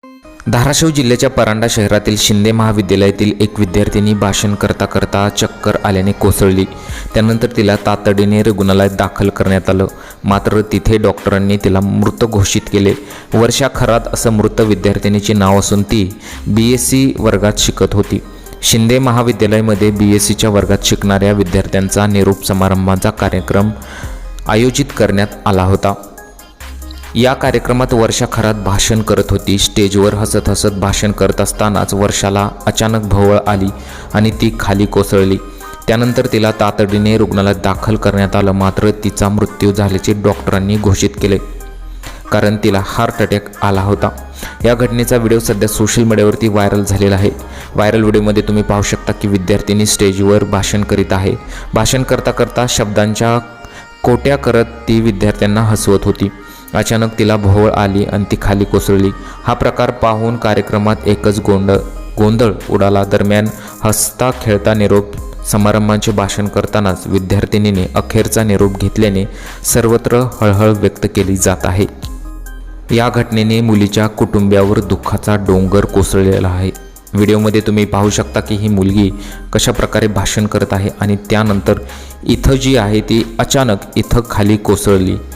धाराशिव जिल्ह्याच्या परांडा शहरातील शिंदे महाविद्यालयातील एक विद्यार्थिनी भाषण करता करता चक्कर आल्याने कोसळली। त्यानंतर तिला तातडीने रुग्णालयात दाखल करण्यात आलं, मात्र तिथे डॉक्टरांनी तिला मृत घोषित केले। वर्षा खरात असं मृत विद्यार्थिनीचे नाव असून ती BSc वर्गात शिकत होती। शिंदे महाविद्यालयामध्ये BScच्या वर्गात शिकणाऱ्या विद्यार्थ्यांचा निरोप समारंभाचा कार्यक्रम आयोजित करण्यात आला होता। या कार्यक्रमात वर्षा खरात भाषण करत होती। स्टेजवर हसत हसत भाषण करत असतानाच वर्षाला अचानक भोवळ आली आणि ती खाली कोसळली। त्यानंतर तिला तातडीने रुग्णालयात दाखल करण्यात आलं, मात्र तिचा मृत्यू झाल्याचे डॉक्टरांनी घोषित केले, कारण तिला हार्ट अटॅक आला होता। या घटनेचा व्हिडिओ सध्या सोशल मीडियावरती व्हायरल झालेला आहे। व्हायरल व्हिडिओमध्ये तुम्ही पाहू शकता की विद्यार्थिनी स्टेजवर भाषण करीत आहे। भाषण करता करता शब्दांच्या कोट्या करत ती विद्यार्थ्यांना हसवत होती। अचानक तिला भोवळ आली आणि ती खाली कोसळली। हा प्रकार पाहून कार्यक्रमात एकच गोंधळ उडाला। दरम्यान हसता खेळता निरोप समारंभाचे भाषण करतानाच विद्यार्थिनीने अखेरचा निरोप घेतल्याने सर्वत्र हळहळ व्यक्त केली जात आहे। या घटनेने मुलीच्या कुटुंबियावर दुःखाचा डोंगर कोसळलेला आहे। व्हिडिओमध्ये तुम्ही पाहू शकता की ही मुलगी कशा प्रकारे भाषण करत आहे आणि त्यानंतर इथं जी आहे ती अचानक इथं खाली कोसळली।